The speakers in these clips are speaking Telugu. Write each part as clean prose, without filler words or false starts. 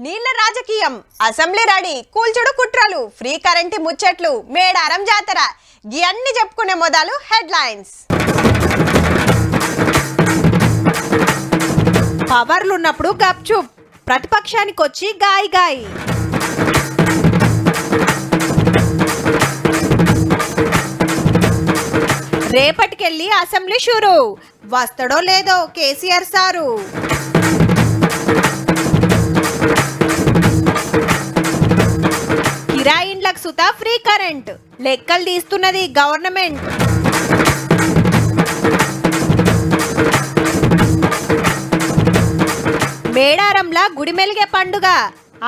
నీళ్ల రాజకీయం అసెంబ్లీ రెడీ కూల్చుడు కుట్రలు ఫ్రీ కరెంట్ ముచ్చట్లు మేడారం జాతర ఇవన్నీ చెప్పుకునే మొదలు హెడ్లైన్స్. పవర్లున్నప్పుడు గప్చుప్, ప్రతిపక్షానికి వచ్చి గాయి గాయి. రేపటికెళ్ళి అసెంబ్లీ షురు, వస్తాడో లేదో కేసీఆర్ సారు. కిరాయిండ్లకు సుతా ఫ్రీ కరెంట్, లెక్కలు తీస్తున్నది గవర్నమెంట్. మేడారంలా గుడిమెలిగే పండుగ,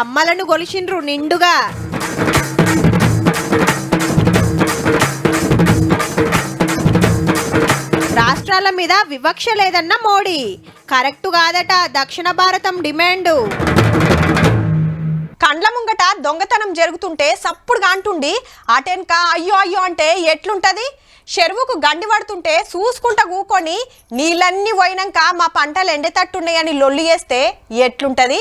అమ్మలను గొలిచిండ్రు నిండుగా. రాష్ట్రాల మీద వివక్ష లేదన్న మోడీ, కరెక్టు కాదట దక్షిణ భారతం డిమాండు. కండ్ల ముంగట దొంగతనం జరుగుతుంటే సప్పుడుగా అంటుండి అటెన్క అయ్యో అయ్యో అంటే ఎట్లుంటది? చెరువుకు గండి పడుతుంటే చూసుకుంటా కూకొని నీళ్ళన్నీ పోయినాక మా పంటలు ఎండేటట్టున్నాయని లొల్లి చేస్తే ఎట్లుంటది?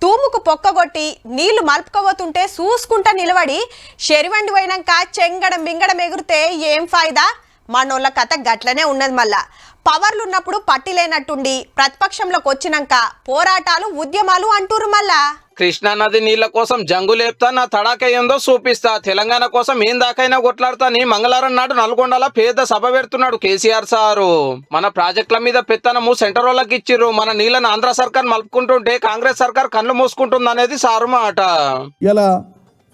తూముకు పొక్కగొట్టి నీళ్లు మలుపుకోబోతుంటే చూసుకుంటా నిలబడి చెరువండి పోయినాక చెంగడం మింగడం ఎగిరితే ఏం ఫాయిదా? మనోళ్ళ కథ గట్లనే ఉన్నది. మళ్ళా పవర్లు ఉన్నప్పుడు పట్టి లేనట్టుండి ప్రతిపక్షంలోకి వచ్చినాక పోరాటాలు ఉద్యమాలు అంటూరు. మళ్ళా కృష్ణానది నీళ్ల కోసం జంగు లేపుతా, నా తడాక ఏందో చూపిస్తా, తెలంగాణ కోసం ఏం దాకైనా కొట్లాడతా అని మంగళవారం నాడు నల్గొండల పేద సభ పెడుతున్నాడు కేసీఆర్ సారు. మన ప్రాజెక్టుల మీద పెత్తనము సెంటర్ వాళ్ళకి ఇచ్చిర్రు, మన నీళ్లను ఆంధ్ర సర్కార్ మలుపుకుంటుంటే కాంగ్రెస్ సర్కార్ కళ్ళు మూసుకుంటుంది అనేది సారు మాట. ఇలా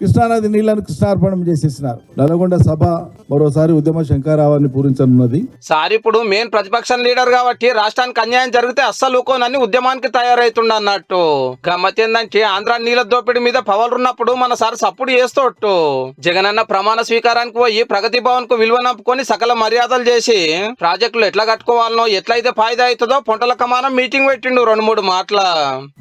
కృష్ణానది నీళ్లను కృష్ణార్పణం చేసేసినారు. నల్గొండ సభ మరోసారి ఉద్యమ శంఖారావాన్ని పూరించనున్నది. సార్ ఇప్పుడు మెయిన్ ప్రతిపక్షం లీడర్ కాబట్టి రాష్ట్రానికి అన్యాయం జరిగితే అస్సలు ఊకోనని ఉద్యమానికి తయారైతుండ అన్నట్టు. గమ్మత్ ఏందంటే ఆంధ్ర నీళ్ల దోపిడి మీద పవర్ ఉన్నప్పుడు మన సార్ సప్పుడు చేస్తోట్టు. జగనన్న ప్రమాణ స్వీకారానికి పోయి ప్రగతి భవన్ కు విలువ నంపుకొని సకల మర్యాదలు చేసి ప్రాజెక్టులు ఎట్లా కట్టుకోవాలనో ఎట్లయితే ఫాయిదా అవుతుందో పొంటల కమానం మీటింగ్ పెట్టిండు 2-3 మాటల.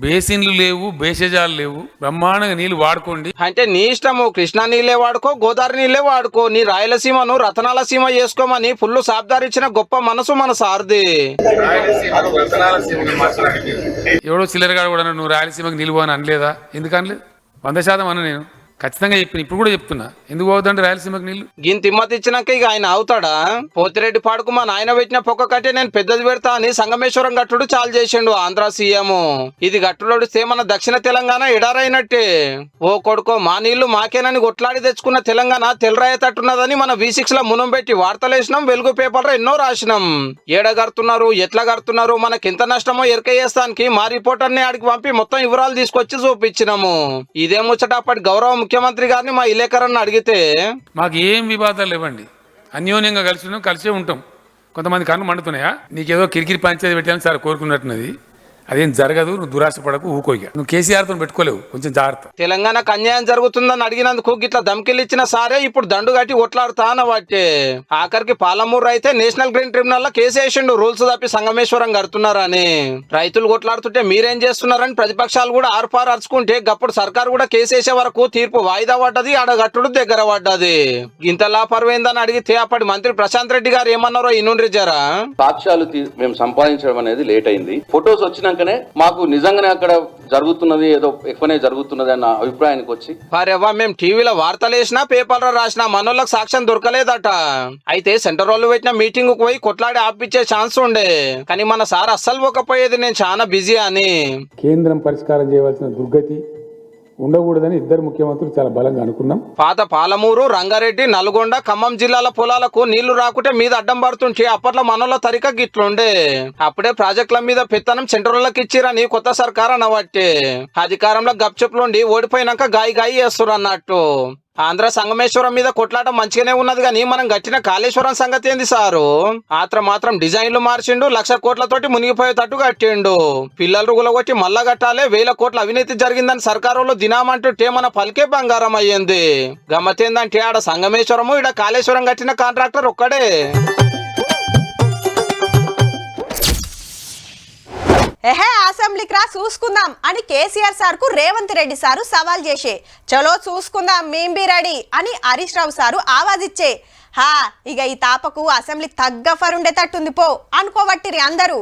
బేసిన్లు లేవు, బేసేజాలు లేవు, బ్రహ్మాండంగా నీళ్లు వాడుకోండి అంటే నీ ఇష్టము, కృష్ణా నీళ్ళే వాడుకో, గోదావరి నీళ్ళే వాడుకో, నీ రాయలసీమను రతనాల సీమ చేసుకోమని ఫుల్ సాబ్దార్ ఇచ్చిన గొప్ప మనసు మన సార్ది. ఎవడో చిల్లరగాడు కూడా నువ్వు రాయలసీమకి నిలువ అని అనలేదా? ఎందుకు అనలేదు? 100% అన్న నేను ఖచ్చితంగా చెప్పిన, ఇప్పుడు కూడా చెప్తున్నా. ఎందుకు పోవద్దంటే రాయలసీమకి నీళ్లు గిన్ తిమ్మతి ఇచ్చినాక ఇక ఆయన అవుతాడా? పోతిరెడ్డి పాడుకు మా నాయన పెట్టిన పొక్క కంటే నేను పెద్దది పెడతా అని సంగమేశ్వరం గట్టుడు చాలు చేసిండు ఆంధ్ర సీఎం. ఇది గట్టులోడిస్తే మన దక్షిణ తెలంగాణ ఎడారైనట్టే. ఓ కొడుకో మా నీళ్లు మాకేనని కొట్లాడి తెచ్చుకున్న తెలంగాణ తెల్లరాయేటట్టున్నదని మన V6 లో మునం పెట్టి వార్తలేసినాం, వెలుగు పేపర్లో ఎన్నో రాసినాం. ఏడగడుతున్నారు, ఎట్లా గడుతున్నారు, మనకెంత నష్టమో ఎరక చేస్తానికి మా రిపోర్టర్ని ఆడికి పంపి మొత్తం వివరాలు తీసుకొచ్చి చూపించినాము. ఇదే ముచ్చట అప్పటి గౌరవ ముఖ్యమంత్రి గారిని మా ఇలేకరన్న అడిగితే మాకు ఏం వివాదాలు ఇవ్వండి, అన్యోన్యంగా కలిసే ఉంటాం. కొంతమంది కన్ను మండుతున్నాయా, నీకేదో కిరికిరి పంచాయతీ పెట్టాలని సార్ కోరుకున్నట్టున్నది. అదేం జరగదు, నువ్వు దురాశ పడకు, ఊకోగా. నువ్వు కేసీఆర్తో పెట్టుకోలేవు, కొంచెం జాగ్రత్త. తెలంగాణకు అన్యాయం జరుగుతుందని అడిగినందుకు గిట్లా ధమ్కిలు ఇచ్చిన సారే ఇప్పుడు దండు కట్టి కొట్లాడుతా అన్నవాటే. ఆఖరికి పాలమూరు అయితే నేషనల్ గ్రీన్ ట్రిబ్యునల్ లో కేసు వేసిండు, రూల్స్ తప్పి సంగమేశ్వరం కడుతున్నారని. రైతులు కొట్లాడుతుంటే మీరేం చేస్తున్నారని ప్రతిపక్షాలు కూడా ఆర్పారు అరుచుకుంటే గప్పుడు సర్కారు కూడా కేసు వేసే వరకు తీర్పు వాయిదా పడ్డది, ఆడగట్టుడు దగ్గర పడ్డది. ఇంతలా పర్వేందని అడిగితే అప్పటి మంత్రి ప్రశాంత్ రెడ్డి గారు ఏమన్నారో ఇన్నుండ్రి జరా. సాక్ష్యాలు మేము సంపాదించడం అనేది లేట్ అయింది. ఫొటోస్ వచ్చినాకనే మాకు నిజంగానే అక్కడ జరుగుతున్నది ఏదో ఎక్కువనే జరుగుతున్నది అన్న అభిప్రాయానికి వచ్చి వారెవ్వా మేము టీవీలో వార్తలు వేసినా పేపర్లో రాసినా మనోళ్ళకి సాక్ష్యం దొరకలేదట. అయితే సెంటర్ వాళ్ళు పెట్టిన మీటింగ్ కు పోయి కొట్లాడి ఆపిచ్చే ఛాన్స్ ఉండే, కానీ మన సార్ అస్సలు పోకపోయేది, నేను చాలా బిజీ అని. కేంద్రం పరిష్కారం చేయవలసిన దుర్గతి ఉండకూడదని ఇద్దరు ముఖ్యమంత్రులు చాలా బలంగా అనుకున్నాం. పాత పాలమూరు, రంగారెడ్డి, నల్గొండ, ఖమ్మం జిల్లాల పొలాలకు నీళ్లు రాకుంటే మీద అడ్డం పడుతుంటే అప్పట్లో మనోళ్ళ తరిక గిట్లుండే. అప్పుడే ప్రాజెక్టుల మీద పెత్తనం సెంట్రల్లోకి ఇచ్చిరని కొత్త సర్కార్ అనబట్టే. అధికారంలో గప్చుప్లుండి ఓడిపోయినాక గాయి గాయి చేస్తున్నారు అన్నట్టు. ఆంధ్ర సంగమేశ్వరం మీద కొట్లాట మంచిగానే ఉన్నది, కానీ మనం గట్టిన కాళేశ్వరం సంగతి ఏంది సారు? మాత్రం డిజైన్లు మార్చిండు, 1,00,000 కోట్లతోటి మునిగిపోయేటట్టు కట్టిండు. పిల్లలు రుగులగొట్టి మళ్ళా కట్టాలే, 1,000 కోట్ల అవినీతి జరిగిందని సర్కారులో దినామంటుంటే మన పలికే బంగారం అయ్యింది. గమ్మతేందంటే ఆడ సంగమేశ్వరము, ఈడ కాళేశ్వరం కట్టిన కాంట్రాక్టర్ ఒక్కడే. అసెంబ్లీకి రా చూసుకుందాం అని కేసీఆర్ సార్ కు రేవంత్ రెడ్డి సారు సవాల్ చేసే, చలో చూసుకుందాం మేం బి రెడీ అని హరీష్ రావు సారు ఆవాజ్ ఇచ్చే. ఇక ఈ తాపకు అసెంబ్లీ తగ్గఫర్ ఉండేటట్టుంది పో అనుకోబట్టిరి అందరూ.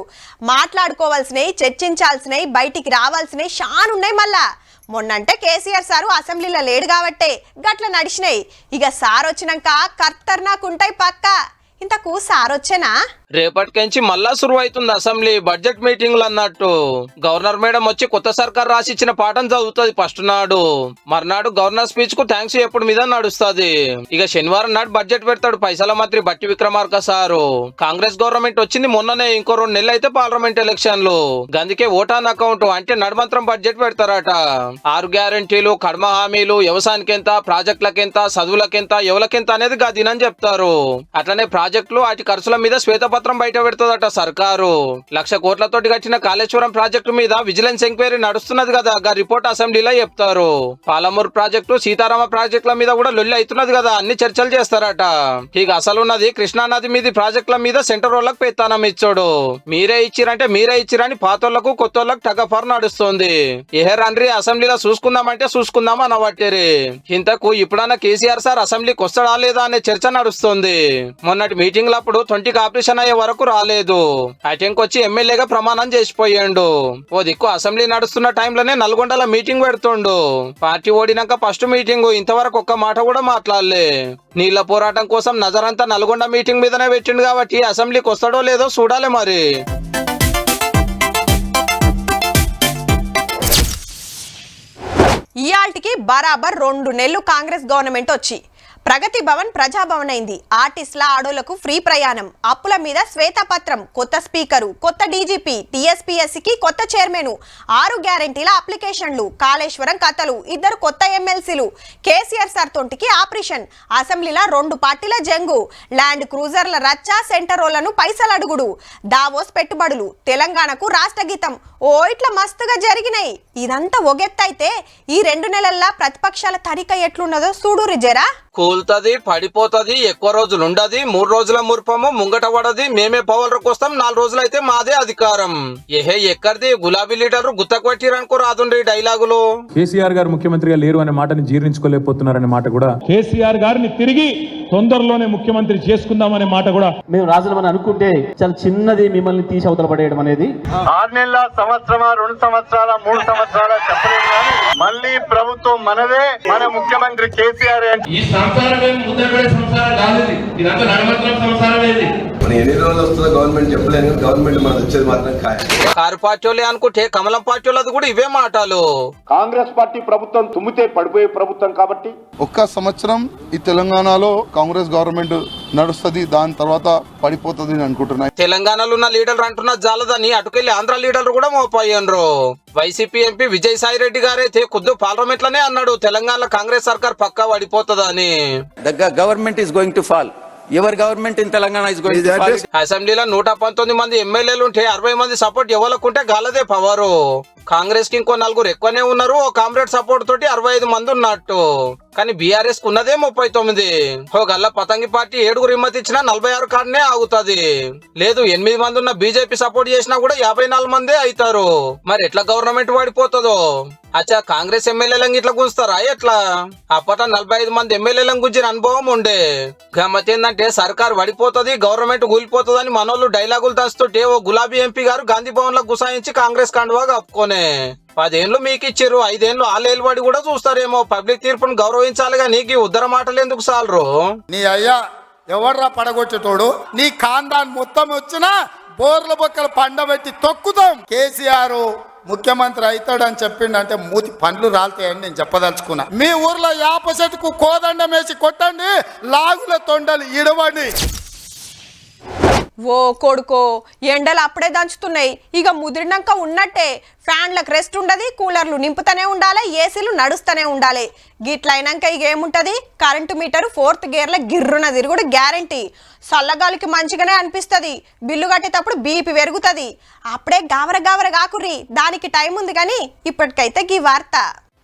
మాట్లాడుకోవాల్సినవి, చర్చించాల్సినవి, బయటికి రావాల్సినవి షాన్ ఉన్నాయి. మళ్ళా మొన్నంటే కేసీఆర్ సారు అసెంబ్లీలో లేడు కాబట్టే గట్ల నడిచినాయి. ఇక సార్ వచ్చినాక ఖతర్నాకుంటాయి పక్క. ఇంతకు సార్ వచ్చేనా? రేపటికెంచి మళ్ళా సురువు అవుతుంది అసెంబ్లీ బడ్జెట్ మీటింగ్లు అన్నట్టు. గవర్నర్ మేడం వచ్చి కొత్త సర్కార్ రాసి ఇచ్చిన పాఠం చదువుతుంది ఫస్ట్ నాడు. మర్నాడు గవర్నర్ స్పీచ్ కు థ్యాంక్స్ ఎప్పుడు మీద నడుస్తుంది. ఇక శనివారం నాడు బడ్జెట్ పెడతాడు పైసల మంత్రి బట్టి విక్రమార్క సారు. కాంగ్రెస్ గవర్నమెంట్ వచ్చింది మొన్ననే, ఇంకో 2 నెలలు అయితే పార్లమెంట్ ఎలక్షన్లు. గందుకే ఓటాన్ అకౌంట్ అంటే నడుమంత్రం బడ్జెట్ పెడతారట. 6 గ్యారంటీలు, కడమ హామీలు, వ్యవసాయానికి ఎంత, ప్రాజెక్టులకెంత, చదువులకెంత, ఎవరికెంత అనేది గదినని చెప్తారు. అట్లనే ప్రాజెక్టులు వాటి ఖర్చుల మీద శ్వేతపత్రం బయట పెడుతుందట సర్కారు. 1,00,000 కోట్లతోటి కట్టిన కాళేశ్వరం ప్రాజెక్టు మీద విజిలెన్స్ ఎంక్వైరీ నడుస్తున్నది కదా, ఆ రిపోర్ట్ అసెంబ్లీలో చెప్తారు. పాలమూరు ప్రాజెక్టు, సీతారామ ప్రాజెక్టుల మీద కూడా లొల్లి అవుతున్నది కదా, అన్ని చర్చలు చేస్తారట. ఇక అసలున్నది కృష్ణా నది మీద ప్రాజెక్టుల మీద సెంటర్ వాళ్ళకు పెత్తనం ఇచ్చాడు. మీరే ఇచ్చిరంటే మీరే ఇచ్చిరని పాతోళ్లకు కొత్తోళ్లకు టగఫర్ నడుస్తుంది. ఏ రండ్రి అసెంబ్లీలో చూసుకుందామంటే చూసుకుందాం అనబట్టేరి. ఇంతకు ఇప్పుడన్నా కేసీఆర్ సార్ అసెంబ్లీకి వస్తాడా లేదా అనే చర్చ నడుస్తుంది. మొన్నటి మీటింగ్ అప్పుడు 20కి ఆపరేషన్ అయ్యే వరకు రాలేదు. అటెంకొచ్చి ఎమ్మెల్యేగా ప్రమాణం చేసిపోయాడు. ఓ దిక్కు అసెంబ్లీ నడుస్తున్న టైంలోనే నల్గొండలో మీటింగ్ పెడుతుండు. పార్టీ ఓడినాక ఫస్ట్ మీటింగ్, ఇంతవరకు ఒక్క మాట కూడా మాట్లాడలే. నీళ్ల పోరాటం కోసం నజరంతా నల్గొండ మీటింగ్ మీదనే పెట్టిండు కాబట్టి అసెంబ్లీకి వస్తాడో లేదో చూడాలి మరి. ఇయాల్టికి బరాబర్ 2 నెలలు కాంగ్రెస్ గవర్నమెంట్ వచ్చి ప్రగతి భవన్ ప్రజాభవన్ అయింది. ఆర్టిస్టుల ఆడోళ్లకు ఫ్రీ ప్రయాణం, అప్పుల మీద శ్వేతపత్రం, కొత్త స్పీకరు, కొత్త డీజీపీ, టీఎస్పీఎస్సీకి కొత్త చైర్మన్, 6 గ్యారెంటీల అప్లికేషన్లు, కాళేశ్వరం కథలు, 2 కొత్త ఎమ్మెల్సీలు, కేసీఆర్ సార్ తొంటికి ఆపరేషన్, అసెంబ్లీలో 2 పార్టీల జంగు, ల్యాండ్ క్రూజర్ల రచ్చ, సెంటరోళ్లను పైసలు అడుగుడు, దావోస్ పెట్టుబడులు, తెలంగాణకు రాష్ట్ర గీతం, ఓ ఇట్లా మస్తుగా జరిగినాయి. ఇదంతా ఒగెత్తైతే ఈ 2 నెలల్లో ప్రతిపక్షాల తడిక ఎట్లున్నదో చూడురి జరా. కూల్తది, పడిపోతది, ఎక్కువ రోజులు ఉండది, 3 రోజుల ముర్పము ముంగట పడది, మేమే పవర్లకు వస్తాం, 4 రోజులైతే మాదే అధికారం. ఏహే ఎక్కడిది గులాబీ లీడర్ గుత్తకు పట్టిరనుకో రాదుండ్రి డైలాగులు. కేసీఆర్ గారు ముఖ్యమంత్రిగా లేరు అనే మాటని జీర్ణించుకోలేకపోతున్నారనే మాట కూడా, కేసీఆర్ గారిని తిరిగి తొందరలోనే ముఖ్యమంత్రి చేసుకుందామనే మాట కూడా మేము రాజులమని అనుకుంటే చాలా చిన్నది మిమ్మల్ని తీసి అవతల పడేయడం అనేది. 6 నెలల, సంవత్సరమా, 2 సంవత్సరాల, 3 సంవత్సరాల చెప్పలేదు కానీ మళ్ళీ ప్రభుత్వం మనదే, మన ముఖ్యమంత్రి కేసీఆర్. ఎన్ని రోజులు వస్తుందో గవర్నమెంట్ చెప్పలేను, గవర్నమెంట్ మనకు వచ్చేది మాత్రం ఖాయం. కారు పార్టీ అనుకుంటే కమలం పార్టీ కూడా ఇవే మాటలు. కాంగ్రెస్ పార్టీ ప్రభుత్వం తుమ్మితే పడిపోయే ప్రభుత్వం కాబట్టి 1 సంవత్సరం ఈ తెలంగాణలో కాంగ్రెస్ గవర్నమెంట్ నడుస్తుంది, దాని తర్వాత పడిపోతుంది అనుకుంటున్నాయి. తెలంగాణలో ఉన్న లీడర్లు అంటున్న జాలదని అటుకెళ్లి ఆంధ్ర లీడర్లు కూడా మోపోయారు. వైసీపీ ఎంపీ విజయసాయి రెడ్డి గారైతే ఖుద్దు పార్లమెంట్ లోనే అన్నాడు తెలంగాణలో కాంగ్రెస్ సర్కార్ పక్కా పడిపోతుందని. The government is going to fall. Your government in Telangana is going to fall. అసెంబ్లీలో 119 మంది ఎమ్మెల్యేలు ఉంటే 60 మంది సపోర్ట్ ఎవరుకుంటే గాలదే పవరు. కాంగ్రెస్ కి ఇంకో 4 ఎక్కువనే ఉన్నారు. ఓ కామ్రేడ్ సపోర్ట్ తోటి 65 మంది ఉన్నట్టు. కానీ బీఆర్ఎస్ కు ఉన్నదే 39. ఓ గల్ల పతంగి పార్టీ 7 రిమ్మతి ఇచ్చినా 46 కాడనే ఆగుతుంది. లేదు 8 మంది ఉన్న బీజేపీ సపోర్ట్ చేసినా కూడా 54 మందే అవుతారు. మరి ఎట్లా గవర్నమెంట్ పడిపోతుందో. అచ్చా కాంగ్రెస్ ఎమ్మెల్యేలను ఇట్లా గుంచుతారా ఎట్లా? అప్పట్లో 45 మంది ఎమ్మెల్యేలను గుంజిన అనుభవం ఉండే. గమ్మత్ ఏంటంటే సర్కార్ పడిపోతుంది, గవర్నమెంట్ కూలిపోతుంది అని మనోళ్ళు డైలాగులు దంచుతుంటే ఓ గులాబీ ఎంపీ గారు గాంధీ భవన్ లో గుసాయించి కాంగ్రెస్ కండువా కప్పుకోనే 10 ఏళ్ళు మీకు ఇచ్చిర్రు, 5 ఏళ్ళు ఆలేలుబడి కూడా చూస్తారేమో. పబ్లిక్ తీర్పును గౌరవించాలిగా, నీకు ఉద్దర మాటలు ఎందుకు సాలరు? నీ అయ్యా ఎవర్రా పడగొచ్చేటోడు? నీ ఖాందాన్ మొత్తం వచ్చినా బోర్ల బొక్కలు పండబెట్టి తొక్కుతాం. కేసీఆర్ ముఖ్యమంత్రి అవుతాడని చెప్పిండంటే మూతి పండ్లు రాలుతాయని నేను చెప్పదలుచుకున్నా. మీ ఊర్లో యాప చెట్టుకు కోదండం వేసి కొట్టండి, లాగుల తొండలు ఇడవండి. ఓ కొడుకో, ఎండలు అప్పుడే దంచుతున్నాయి. ఇక ముదిరినాక ఉన్నట్టే ఫ్యాన్లకు రెస్ట్ ఉండదు, కూలర్లు నింపుతూనే ఉండాలి, ఏసీలు నడుస్తూనే ఉండాలి. గిట్లయినాక ఇక ఏముంటది, కరెంటు మీటర్ 4th గేర్ల గిర్రున తిరుగుడు గ్యారంటీ. చల్లగాలికి మంచిగానే అనిపిస్తుంది, బిల్లు కట్టేటప్పుడు బీపీ పెరుగుతుంది. అప్పుడే గావర కాకుర్రి, దానికి టైం ఉంది. కానీ ఇప్పటికైతే ఈ వార్త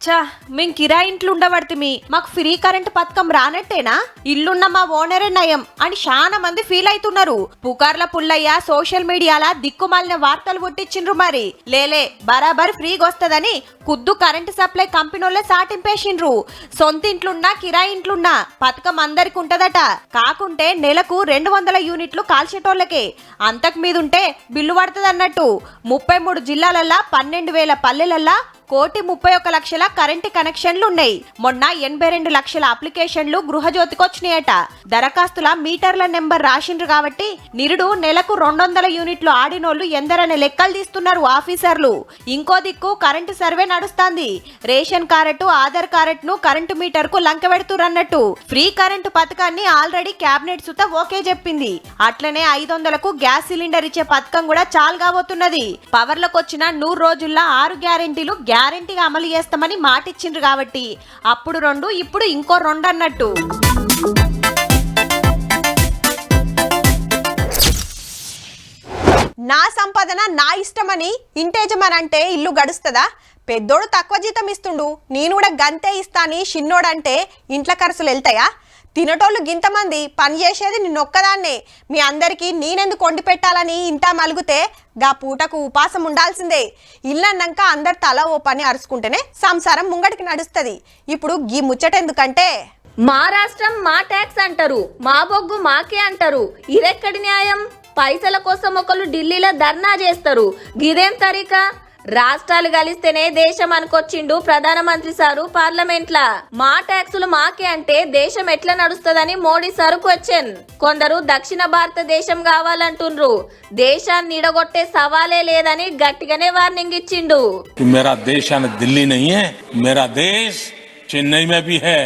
చా మేము కిరాయి ఇంట్లో ఉండబడితే మాకు ఫ్రీ కరెంట్ పథకం రానట్టేనా? ఇల్లున్న మా ఓనరే నయం అని చాలా మంది ఫీల్ అవుతున్నారు. పుకార్ల పుల్లయ్య సోషల్ మీడియాలా దిక్కుమాలిన వార్తలు పుట్టించిండ్రు. మరి లేలే బరాబర్ ఫ్రీగా వస్తుందని కుద్దు కరెంట్ సప్లై కంపెనీలే సాటింపేసిండ్రు. సొంత ఇంట్లున్నా కిరాయి ఇంట్లున్నా పథకం అందరికి ఉంటదట. కాకుంటే నెలకు 200 యూనిట్లు కాల్చేటోళ్ళకే. అంతకు మీద ఉంటే బిల్లు పడుతుంది అన్నట్టు. 33 జిల్లాలల్లా 12,000 పల్లెలల్లా 1,31,00,000 కరెంటు కనెక్షన్లు ఉన్నాయి. మొన్న 82 లక్షల అప్లికేషన్లు గృహజ్యోతికి వచ్చినాయట. దరఖాస్తుల మీటర్ల నెంబర్ రాసిండ్రు కాబట్టి నిరుడు నెలకు 200 యూనిట్లు ఆడినోళ్లు ఎందరనే లెక్కలు తీస్తున్నారు ఆఫీసర్లు. ఇంకో దిక్కు కరెంటు సర్వే నడుస్తాంది. రేషన్ కార్డు, ఆధార్ కార్డును కరెంటు మీటర్ కు లంక పెడుతురన్నట్టు. ఫ్రీ కరెంటు పథకాన్ని ఆల్రెడీ కేబినెట్ సుత ఓకే చెప్పింది. అట్లనే 500కు గ్యాస్ సిలిండర్ ఇచ్చే పథకం కూడా చాలు కాబోతున్నది. పవర్లకు వచ్చిన 100 రోజుల్లో 6 గ్యారెంటీలు గ్యారెంటీగా అమలు చేస్తామని మాటిచ్చిండ్రు కాబట్టి అప్పుడు 2, ఇప్పుడు ఇంకో 2 అన్నట్టు. నా సంపాదన నా ఇష్టమని ఇంటేజమనంటే ఇల్లు గడుస్తుందా? పెద్దోడు తక్కువ జీతం ఇస్తుండు, నేను కూడా గంతే ఇస్తాని షిన్నోడంటే ఇంట్ల ఖర్చులు వెళ్తాయా? తినటోళ్ళు గింతమంది, పని చేసేది నిన్నొక్కదాన్నే. మీ అందరికీ నేనెందుకు వండి పెట్టాలని ఇంత మలుగుతే గా పూటకు ఉపాసం ఉండాల్సిందే. ఇల్లన్నాక అందరు తల ఓ పని అరుచుకుంటేనే సంసారం ముంగటికి నడుస్తుంది. ఇప్పుడు గీ ముచ్చటెందుకంటే మా రాష్ట్రం మా ట్యాక్స్ అంటారు, మా బొగ్గు మాకే అంటారు. ఇదెక్కడి న్యాయం? పైసల కోసం ఒకళ్ళు ఢిల్లీలో ధర్నా చేస్తారు, గిదేం తరీకా? రాష్ట్రాలు కలిస్తేనే దేశం అనుకొచ్చిండు ప్రధానమంత్రి సారు పార్లమెంట్లా. మా ట్యాక్సులు మాకే అంటే దేశం ఎట్లా నడుస్తుందని మోడీ సారు క్వశ్చన్. కొందరు దక్షిణ భారతదేశం కావాలంటుండ్రు. దేశాన్ని ఇడగొట్టే సవాలే లేదని గట్టిగానే వార్నింగ్ ఇచ్చిండు. మేరా దేశ్ ఢిల్లీ నహీ హై, మేరా దేశ్ చెన్నై మే భీ హై,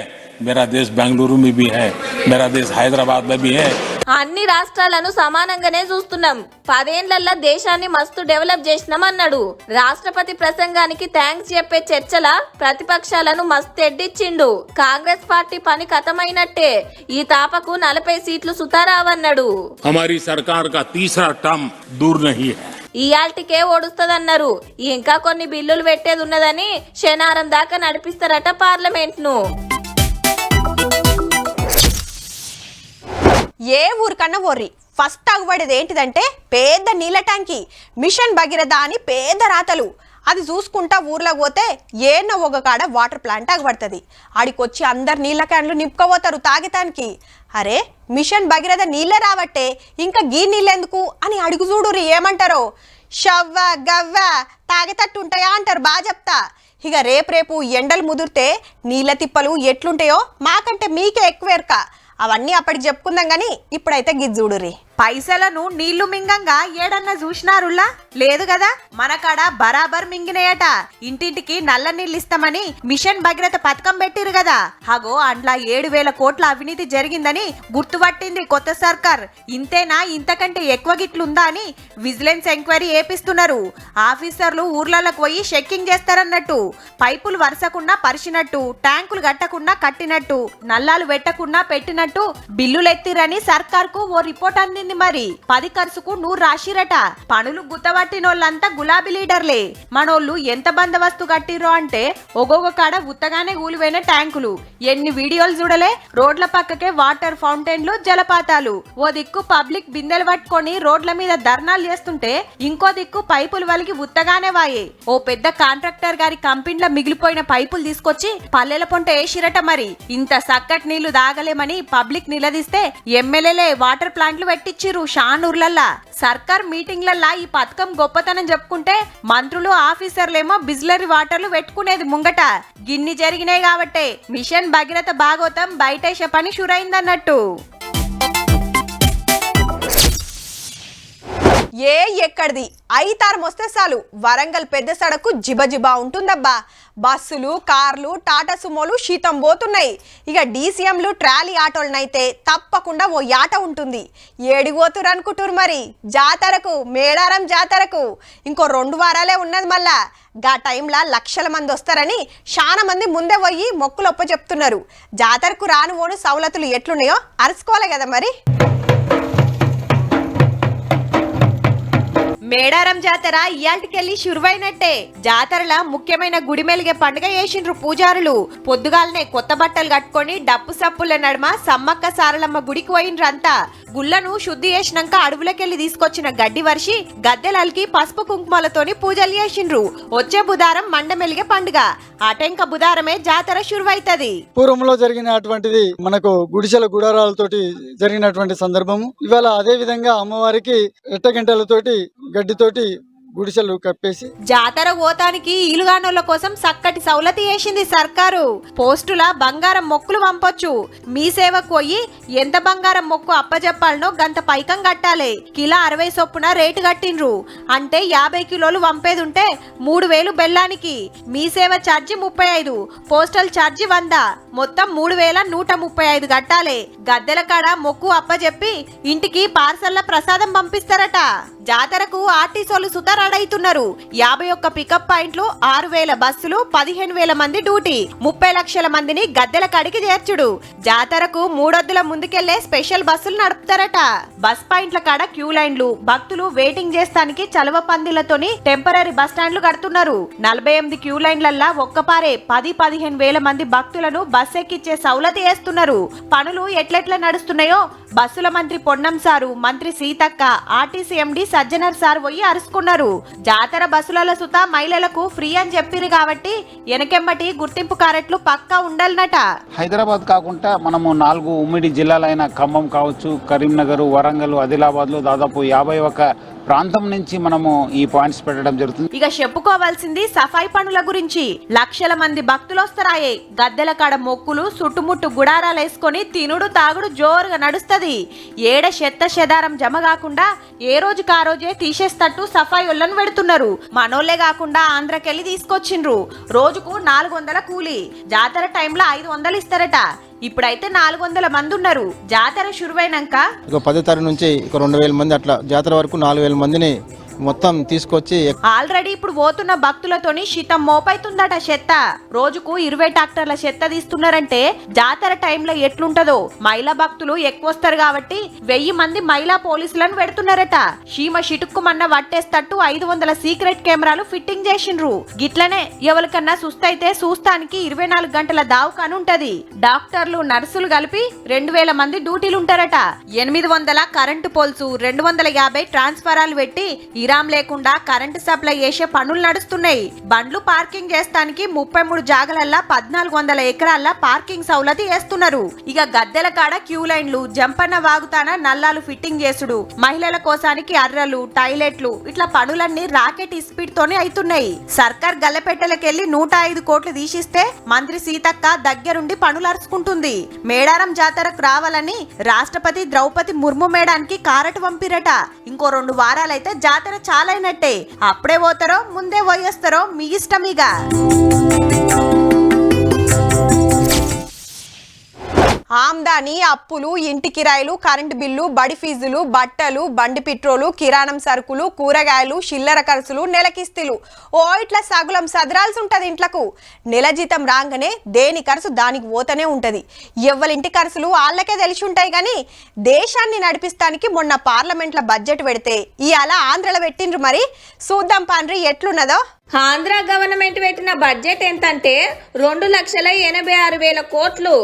మేరా దేశ్ బెంగళూరు మే భీ హై, మేరా దేశ్ హైదరాబాద్ మే భీ హై. అన్ని రాష్ట్రాలను సమానంగానే చూస్తున్నాం. 10 ఏళ్లలో దేశాన్ని మస్తు డెవలప్ చేసినాం అన్నాడు. రాష్ట్రపతి ప్రసంగానికి థ్యాంక్స్ చెప్పే చర్చల ప్రతిపక్షాలను మస్తు ఎడ్డిచ్చిండు. కాంగ్రెస్ పార్టీ పని కథమైనట్టే. ఈ తాపకు 40 సీట్లు సుతారావన్నాడు. హమారీ సర్కార్ కా తీసరా టర్మ్ దూర్ నహీ హై. ఇయాల్టికే ఓడుస్తదన్నారు. ఇంకా కొన్ని బిల్లులు పెట్టేది ఉన్నదని శనారం దాకా నడిపిస్తారట పార్లమెంట్ ను. ఏ ఊరికన్నా ఓర్రి ఫస్ట్ అగుపడేది ఏంటిదంటే పెద్ద నీళ్ళ ట్యాంకి, మిషన్ భగీరథ అని పేద రాతలు. అది చూసుకుంటా ఊర్లోకి పోతే ఏనో ఒక కాడ వాటర్ ప్లాంట్ అగబడుతుంది. ఆడికొచ్చి అందరు నీళ్ళ క్యాన్లు నింపుకోపోతారు తాగటానికి. అరే మిషన్ భగీరథ నీళ్ళే రావట్టే, ఇంకా గీ నీళ్ళెందుకు అని అడుగు చూడుర్రి ఏమంటారో. షవ్వ గవ్వ తాగేటట్టు ఉంటాయా అంటారు. బాగా చెప్తా. ఇక రేపు ఎండలు ముదిరితే నీళ్ళ తిప్పలు ఎట్లుంటాయో మాకంటే మీకే ఎక్కువేర్క. అవన్నీ అప్పటికి చెప్పుకుందాం గానీ ఇప్పుడైతే గిజ్జుడురి. పైసలను నీళ్లు మింగంగా ఏడన్నా చూసినారులా? లేదు కదా. మన కాడ బరాబర్ మింగినాయట. ఇంటింటికి నల్ల నీళ్ళు ఇస్తామని మిషన్ భగీరథ పథకం పెట్టిరు కదా. హగో అండ్లా 7,000 కోట్ల అవినీతి జరిగిందని గుర్తుపట్టింది కొత్త సర్కార్. ఇంతేనా, ఇంతకంటే ఎక్కువ గిట్లుందా అని విజిలెన్స్ ఎంక్వైరీ ఏపిస్తున్నారు. ఆఫీసర్లు ఊర్లలోకి పోయి చెక్కింగ్ చేస్తారన్నట్టు. పైపులు వరుసకుండా పరిచినట్టు, ట్యాంకులు కట్టకుండా కట్టినట్టు, నల్లాలు పెట్టకుండా పెట్టినట్టు బిల్లులు ఎత్తిరని సర్కార్ కు ఓ రిపోర్ట్ అందింది. మరి 10 ఖర్చుకు 100 రాసిరట. పనులు గుత్తబట్టినోళ్ళంతా గులాబీ లీడర్లే. మనోళ్ళు ఎంత బందోబస్తు కట్టిరో అంటే ఒక్కొక్క కాడ ఉత్తగానే కూలిపోయిన ట్యాంకులు. ఎన్ని వీడియోలు చూడలే. రోడ్ల పక్కకే వాటర్ ఫౌంటైన్లు, జలపాతాలు. ఓ దిక్కు పబ్లిక్ బిందెలు పట్టుకొని రోడ్ల మీద ధర్నాలు చేస్తుంటే ఇంకో దిక్కు పైపులు వలిగి ఉత్తగానే వాయే. ఓ పెద్ద కాంట్రాక్టర్ గారి కంపెనీలో మిగిలిపోయిన పైపులు తీసుకొచ్చి పల్లెల పొంట వేసిరట. మరి ఇంత సక్కటి నీళ్లు తాగలేమని పబ్లిక్ నిలదీస్తే ఎమ్మెల్యేలే వాటర్ ప్లాంట్లు పెట్టించిరు షానూర్లల్లా. సర్కార్ మీటింగ్లల్లా ఈ పథకం గొప్పతనం చెప్పుకుంటే మంత్రులు ఆఫీసర్లేమో బిజ్లరీ వాటర్లు పెట్టుకునేది ముంగట. గిన్ని జరిగినాయి కాబట్టే మిషన్ భగీరథ భాగోతం బయటేసే పని షురైందన్నట్టు. ఎక్కడిది 5 తారం వస్తే చాలు వరంగల్ పెద్ద సడకు జిబజిబా ఉంటుందబ్బా. బస్సులు, కార్లు, టాటా సుమోలు శీతం పోతున్నాయి. ఇక డీసీఎంలు, ట్రాలీ ఆటోలనైతే తప్పకుండా ఓ యాట ఉంటుంది. ఏడిపోతురు అనుకుంటురు మరి జాతరకు, మేడారం జాతరకు ఇంకో 2 వారాలే ఉన్నది. మళ్ళా గా టైంలో లక్షల మంది వస్తారని చాలా మంది ముందే పోయి మొక్కులు ఒప్ప చెప్తున్నారు. జాతరకు రాను ఓను సవలతులు ఎట్లున్నాయో అరుచుకోవాలి కదా మరి. మేడారం జాతర ఇయాల్టికెళ్ళి షురువైనట్టే. జాతరల ముఖ్యమైన గుడి మెలిగే పండుగ చేసిండ్రు పూజారులు. పొద్దుగాలనే కొత్త బట్టలు కట్టుకొని డప్పు సప్పుల నడుమ సమ్మక్క సారలమ్మ గుడికి పోయిండ్రంతా. గుళ్లను శుద్ధి చేసినాక అడవులకెళ్లి తీసుకొచ్చిన గడ్డి వర్షి గద్దెలకి పసుపు కుంకుమలతోని పూజలు చేసిండ్రు. వచ్చే బుధారం మండమెలిగే పండుగ. అటెంక బుధారమే జాతర షురువైతది. పూర్వంలో జరిగిన అటువంటిది మనకు గుడిసెల గుడారాలతోటి జరిగినటువంటి సందర్భము. ఇవాళ అదే విధంగా అమ్మవారికి ఎట్టగంటలతోటి గడ్డితోటి గుడిసెలు కప్పేసి జాతర పోతానికి ఈలుగానోళ్ళ కోసం చక్కటి సౌలతి చేసింది సర్కారు. పోస్టుల బంగారం మొక్కులు పంపొచ్చు. మీ సేవకు పోయి ఎంత బంగారం మొక్కు అప్పజెప్పాలనో గంత పైకం కట్టాలి. కిలో 60 చొప్పున రేటు కట్టిండ్రు. అంటే 50 కిలోలు పంపేదుంటే 3000 బెల్లానికి. మీ సేవ ఛార్జీ 35, పోస్టల్ ఛార్జీ 100, మొత్తం 3135 కట్టాలి. గద్దెల కాడ మొక్కు అప్పజెప్పి ఇంటికి పార్సల్ల ప్రసాదం పంపిస్తారట. జాతరకు ఆర్టీసీలు సుతారాడైతున్నారు. 51 పికప్ పాయింట్లు, 6000 బస్సులు, 15000 మంది డ్యూటీ, 30 లక్షల మందిని గద్దెల కాడికి చేర్చుడు. జాతరకు 3 వద్దుల ముందుకెళ్లే స్పెషల్ బస్సులు నడుపుతారట. బస్ పాయింట్ల కాడ క్యూ లైన్లు, భక్తులు వెయిటింగ్ చేస్తానికి చలవ పందిలతోని టెంపరరీ బస్ స్టాండ్లు కడుతున్నారు. 48 క్యూ లైన్లల్లా ఒక్కపారే 10-15 వేల మంది భక్తులను బస్ ఎక్కిచ్చే సౌలతి చేస్తున్నారు. పనులు ఎట్లెట్లా నడుస్తున్నాయో బస్సుల మంత్రి పొన్నం సారు, మంత్రి సీతక్క, ఆర్టీసీ ఎండి సజ్జనర్ సార్ పోయి అరుచుకున్నారు. జాతర బస్సులలో సుతా మహిళలకు ఫ్రీ అని చెప్పిరు కాబట్టి వెనకెమ్మటి గుర్తింపు కారెట్లు పక్కా ఉండాలన్నట. హైదరాబాద్ కాకుండా మనము 4 ఉమ్మడి జిల్లాలైన ఖమ్మం కావచ్చు, కరీంనగర్, వరంగల్, ఆదిలాబాద్ లో దాదాపు 51 ప్రాంతం నుంచి మనము ఈ పాయింట్స్ పెట్టడం జరుగుతుంది. ఇక చెప్పుకోవాల్సింది సఫాయి పనుల గురించి. లక్షల మంది భక్తులు వస్తారాయే. గద్దెల కాడ మొక్కులు, చుట్టుముట్టు గుడారాలు వేసుకొని తినుడు తాగుడు జోరుగా నడుస్తది. ఏడ చెత్త చెదారం జమ కాకుండా ఏ రోజుకి ఆ రోజే తీసేస్తట్టు సఫాయి ఒళ్ళను పెడుతున్నారు. మనోళ్లే కాకుండా ఆంధ్రకెళ్ళి తీసుకొచ్చిండ్రు. రోజుకు 400 కూలి. జాతర టైంలో 500 ఇస్తారట. ఇప్పుడైతే 400 మంది ఉన్నారు. జాతర షురువైనాక 10 తారీఖు నుంచి 2000 మంది అట్లా జాతర వరకు 4000 మందిని మొత్తం తీసుకొచ్చి ఆల్రెడీ ఇప్పుడు పోతున్న భక్తులతోని శితం మోపైతుందట చెత్త. రోజుకు 20 ట్రాక్టర్ల చెత్త తీస్తున్నారంటే జాతర టైంలో ఎట్లుంటదో. మహిళా భక్తులు ఎక్కువ వస్తారు కాబట్టి 1000 మంది మహిళా పోలీసులను పెడుతున్నారట. చీమ చిటుక్కుమన్న వట్టేస్తట్టు 500 సీక్రెట్ కెమెరాలు ఫిట్టింగ్ చేసిండ్రు. గిట్లనే ఎవరికన్నా సుస్తైతే చూస్తానికి 24 గంటల దావకాను ఉంటది. డాక్టర్లు, నర్సులు కలిపి 2000 మంది డ్యూటీలుంటారట. 800 కరెంటు పోల్సు, 250 ట్రాన్స్ఫరాలు పెట్టి ఇరాం లేకుండా కరెంటు సప్లై చేసే పనులు నడుస్తున్నాయి. బండ్లు పార్కింగ్ చేస్తానికి 33 జాగలల్లా 1400 ఎకరాల్లో పార్కింగ్ సౌలతి చేస్తున్నారు. ఇక గద్దెల కాడ క్యూ లైన్లు, జంపన్న వాగుతాన నల్లాలు ఫిట్టింగ్ చేసుడు, మహిళల కోసానికి అర్రలు, టాయిలెట్లు, ఇట్లా పనులన్నీ రాకెట్ స్పీడ్ తోనే అవుతున్నాయి. సర్కార్ గల్లపెట్టెలకెళ్లి 105 కోట్లు తీసిస్తే మంత్రి సీతక్క దగ్గరుండి పనులు అరుచుకుంటుంది. మేడారం జాతరకు రావాలని రాష్ట్రపతి ద్రౌపది ముర్ము మేడానికి కారటు పంపిరట. ఇంకో 2 వారాలైతే జాతర చాలైనట్టే. అప్పుడే పోతారో ముందే పోయేస్తారో మీ ఇష్టం. ఇక ఆమ్దాని, అప్పులు, ఇంటి కిరాయిలు, కరెంటు బిల్లు, బడి ఫీజులు, బట్టలు, బండి పెట్రోలు, కిరాణం సరుకులు, కూరగాయలు, చిల్లర ఖర్చులు, నెలకిస్తులు, ఇట్లా సగులం సదరాల్సి ఉంటది. ఇంట్లకు నెల జీతం రాగానే దేని ఖర్చు దానికి పోతూనే ఉంటది. ఎవ్వరింటి ఖర్చులు వాళ్ళకే తెలిసి ఉంటాయి. కానీ దేశాన్ని నడిపిస్తానికి మొన్న పార్లమెంట్లో బడ్జెట్ పెడితే ఇవాళ ఆంధ్రలో పెట్టిండ్రు. మరి చూద్దాం పాండ్రి ఎట్లున్నదో. ఆంధ్ర గవర్నమెంట్ పెట్టిన బడ్జెట్ ఎంతంటే 2,86,000 కోట్లు.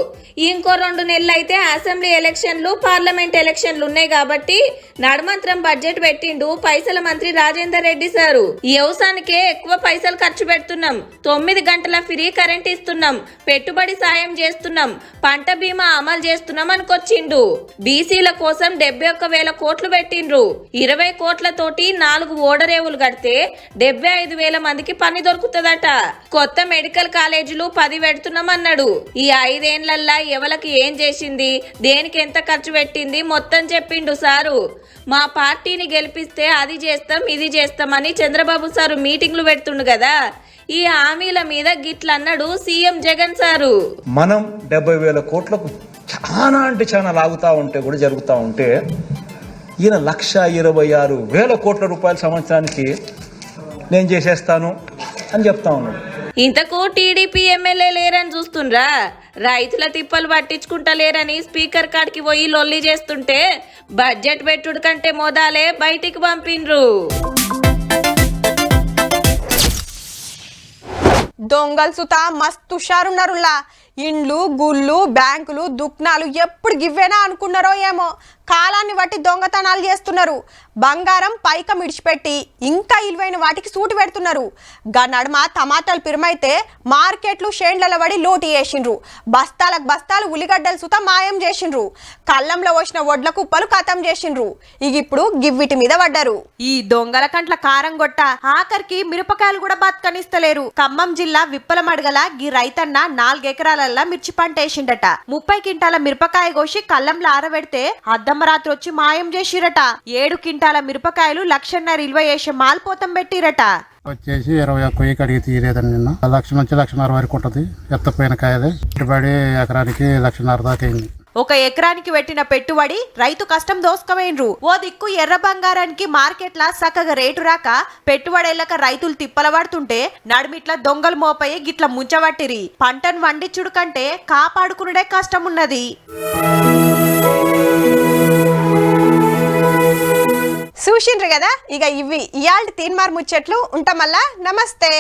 ఇంకో 2 నెలలు అయితే అసెంబ్లీ ఎలక్షన్లు, పార్లమెంట్ ఎలక్షన్లు ఉన్నాయి కాబట్టి నడమంత్రం బడ్జెట్ పెట్టిండు పైసల మంత్రి రాజేందర్ రెడ్డి సారు. వ్యవసాయానికే ఎక్కువ పైసలు ఖర్చు పెడుతున్నాం, 9 గంటల ఫ్రీ కరెంట్ ఇస్తున్నాం, పెట్టుబడి సాయం చేస్తున్నాం, పంట బీమా అమలు చేస్తున్నాం అనుకొచ్చిండు. బీసీల కోసం 71,000 కోట్లు పెట్టిండ్రు. 20 కోట్లతోటి 4 ఓడరేవులు కడితే 75,000 మందికి పని దొరుకుతుందట. కొత్త మెడికల్ కాలేజీలు 10 పెడుతున్నామన్నాడు. ఈ 5 ఏళ్లల్లా ఎవరికి ఏం చేసింది, దేనికి ఎంత ఖర్చు పెట్టింది మొత్తం చెప్పిండు సారు. మా పార్టీని గెలిపిస్తే అది చేస్తాం, ఇది చేస్తామని చంద్రబాబు సారు మీటింగ్లు పెడుతుండు కదా. ఈ హామీల మీద గిట్లన్నాడు సీఎం జగన్ సారు. మనం 70,000 కోట్లకు చాలా అంటే చాలా లాగుతా ఉంటే కూడా జరుగుతూ ఉంటే ఈయన 1,26,000 కోట్ల రూపాయల సంవత్సరానికి నేను చేసేస్తాను అని చెప్తా ఉన్నాడు. ఇంతకు టీడీపీ ఎమ్మెల్యే లేరని చూస్తుండ్రా. రైతుల తిప్పలు పట్టించుకుంటలేరని స్పీకర్ కాడికి పోయి లొల్లి చేస్తుంటే బడ్జెట్ పెట్టుడు కంటే మోదాలే బయటికి పంపిండ్రు. దొంగలు సుతా మస్తు హుషారున్నారులా. ఇండ్లు, గుళ్ళు, బ్యాంకులు, దుక్నాలు ఎప్పుడు గివ్వేనా అనుకున్నారో ఏమో. కాలాన్ని బట్టి దొంగతనాలు చేస్తున్నారు. బంగారం పైకం ఇడిచిపెట్టి ఇంకా ఇలువైన వాటికి సూటు పెడుతున్నారు. గా నడుమ టమాటాలు పిరమైతే మార్కెట్లు షేండ్ల పడి లోటు చేసిండ్రు. బస్తాలకు బస్తాలు ఉల్లిగడ్డలు సుత మాయం చేసిండ్రు. కళ్ళంలో వచ్చిన వడ్ల కుప్పలు ఖతం చేసిండ్రు. ఇప్పుడు గివ్విటి మీద పడ్డారు. ఈ దొంగల కంట్ల కారం గొట్ట ఆఖరికి మిరపకాయలు కూడా బతకనిస్తలేరు. ఖమ్మం జిల్లా విప్పలమడగల గీ రైతన్న 4 ఎకరాలల్లా మిర్చి పంట వేసిండట. 30 క్వింటాల మిరపకాయ కోసి కళ్ళంలో ఆరబెడితే అద్దమరాత్రి వచ్చి మాయం చేసిరట. 7 క్వింటాల మిరపకాయలు 1,50,000 విలువ చేసే మాల్పోతం పెట్టిరట. వచ్చేసి 21 కడిగి తీయలేదండి. నిన్న 1,00,000 నుంచి 1,50,000 వరకు ఉంటుంది. ఎత్తపోయిన కాయది పెట్టుబడి ఎకరానికి 1,50,000 దాకా అయింది. 1 ఎకరానికి పెట్టిన పెట్టుబడి రైతు కష్టం దోసుకవేండ్రు. ఓ దిక్కు ఎర్ర బంగారానికి మార్కెట్ల సక్కగా రేటు రాక పెట్టుబడేళ్ళక రైతులు తిప్పల పడుతుంటే నడుమిట్ల దొంగలు మోపయ్యే గిట్ల ముంచబట్టిరి. పంటను వండిచుడు కంటే కాపాడుకునుడే కష్టం ఉన్నది. చూసిండ్రు కదా, ఇవి ఇయాల్టి తీన్మార్ ముచ్చట్లు. ఉంటామల్లా. నమస్తే.